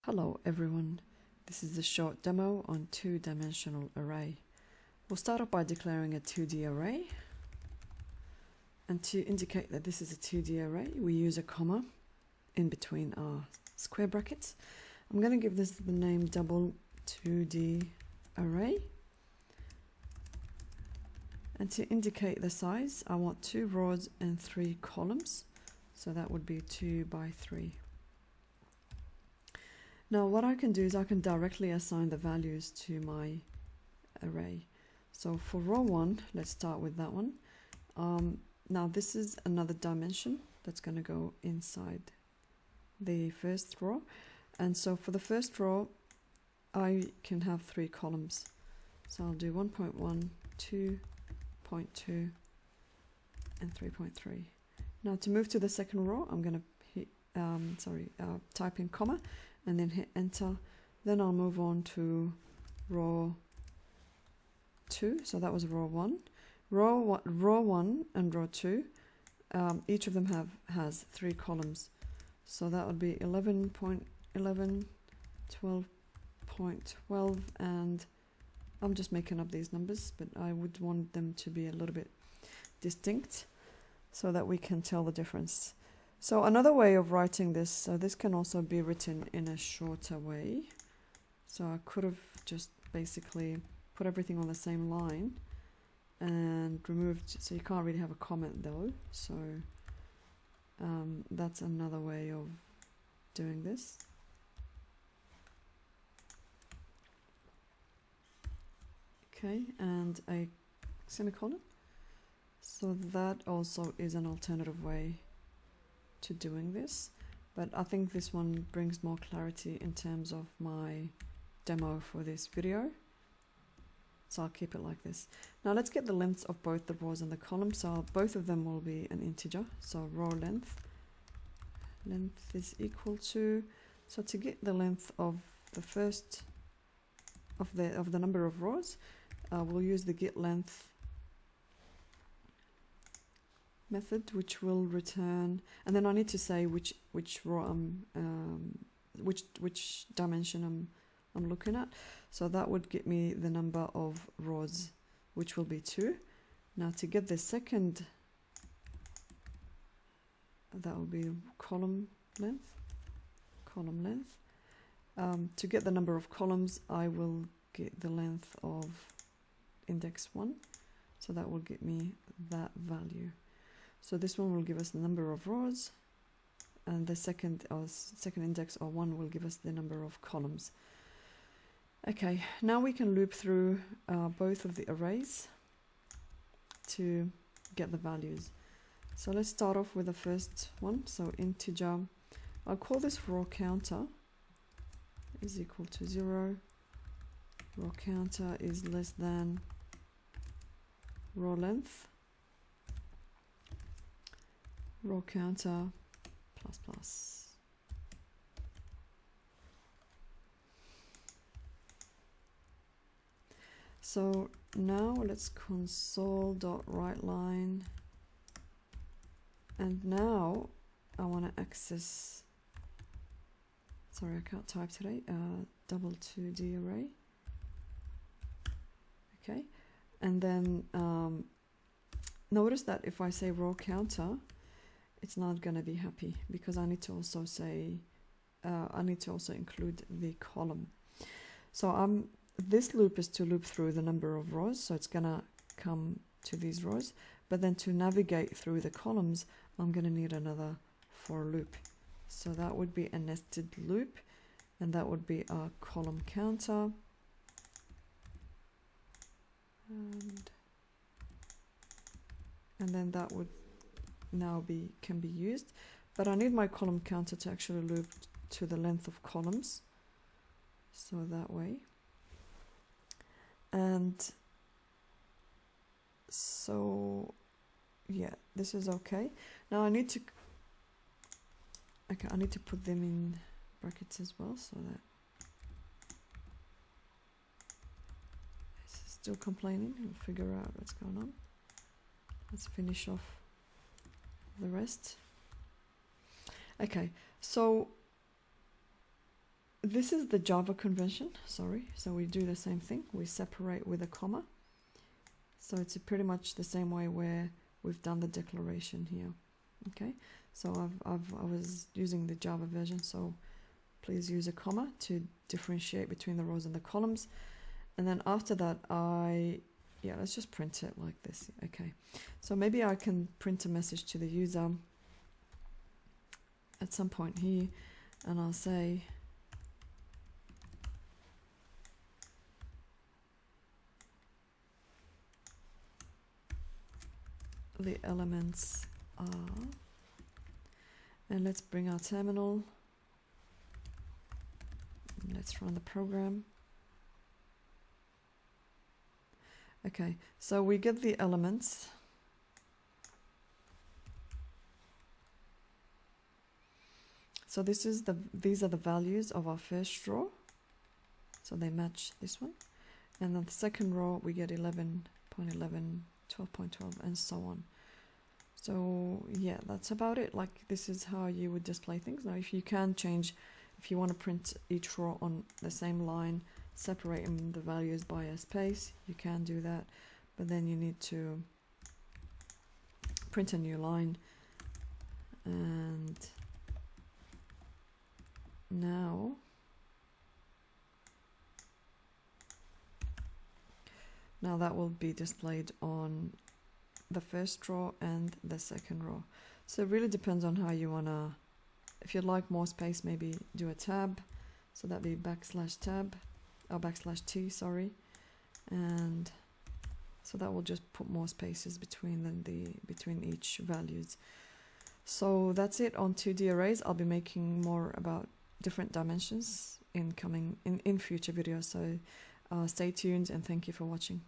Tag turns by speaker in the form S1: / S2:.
S1: Hello everyone, this is a short demo on two-dimensional array. We'll start off by declaring a 2D array, and to indicate that this is a 2D array we use a comma in between our square brackets. I'm going to give this the name double 2D array, and to indicate the size I want 2 rows and 3 columns, so that would be 2 by 3. Now what I can do is I can directly assign the values to my array. So for row 1, let's start with that one. Now this is another dimension that's going to go inside the first row. And so for the first row, I can have 3 columns. So I'll do 1.1, 2.2, and 3.3. Now to move to the second row, I'm going to hit, type in comma, and then hit enter. Then I'll move on to row 2. So that was row 1. Row 1 and row 2, each of them has 3 columns. So that would be 11.11, 12.12, and I'm just making up these numbers, but I would want them to be a little bit distinct so that we can tell the difference. So another way of writing this, so this can also be written in a shorter way. So I could have just basically put everything on the same line and removed, so you can't really have a comment though. So that's another way of doing this. Okay, and a semicolon. So that also is an alternative way to doing this, but I think this one brings more clarity in terms of my demo for this video, so I'll keep it like this. Now let's get the lengths of both the rows and the columns. So both of them will be an integer, so row length is equal to, so to get the length of the first of the number of rows, we'll use the getLength method, which will return, and then I need to say which row which dimension I'm looking at. So that would get me the number of rows, which will be 2. Now to get the second, that will be column length. To get the number of columns, I will get the length of index 1, so that will get me that value. So this one will give us the number of rows, and the second index, or 1, will give us the number of columns. Okay, now we can loop through both of the arrays to get the values. So let's start off with the first one. So integer, I'll call this row counter is equal to 0. Row counter is less than row length. Row counter plus plus. So now let's console.writeLine, and now I want to access, sorry I can't type today, double 2D array. Okay, and then notice that if I say row counter, it's not going to be happy, because I need to also say, I need to also include the column. So this loop is to loop through the number of rows, so it's going to come to these rows, but then to navigate through the columns, I'm going to need another for loop. So that would be a nested loop, and that would be a column counter. And then that would now can be used, but I need my column counter to actually loop to the length of columns, so that way. And so yeah, this is okay. Now I need to put them in brackets as well, so that it's still complaining. We'll figure out what's going on. Let's finish off the rest. Okay, so this is the Java convention, sorry. So we do the same thing. We separate with a comma. So it's pretty much the same way where we've done the declaration here. Okay, so I was using the Java version, so please use a comma to differentiate between the rows and the columns. And then after that, yeah, let's just print it like this. Okay, so maybe I can print a message to the user at some point here, and I'll say, the elements are, and let's bring our terminal. Let's run the program. Okay, so we get the elements. So these are the values of our first row. So they match this one. And then the second row we get 11.11, 12.12, and so on. So yeah, that's about it. Like, this is how you would display things. Now if you can change, if you want to print each row on the same line, separating the values by a space, you can do that, but then you need to print a new line. And now that will be displayed on the first row and the second row. So it really depends on how you wanna, if you'd like more space, maybe do a tab. So that'd be /tab, or /t, sorry. And so that will just put more spaces between between each values. So that's it on 2D arrays. I'll be making more about different dimensions in future videos. So stay tuned, and thank you for watching.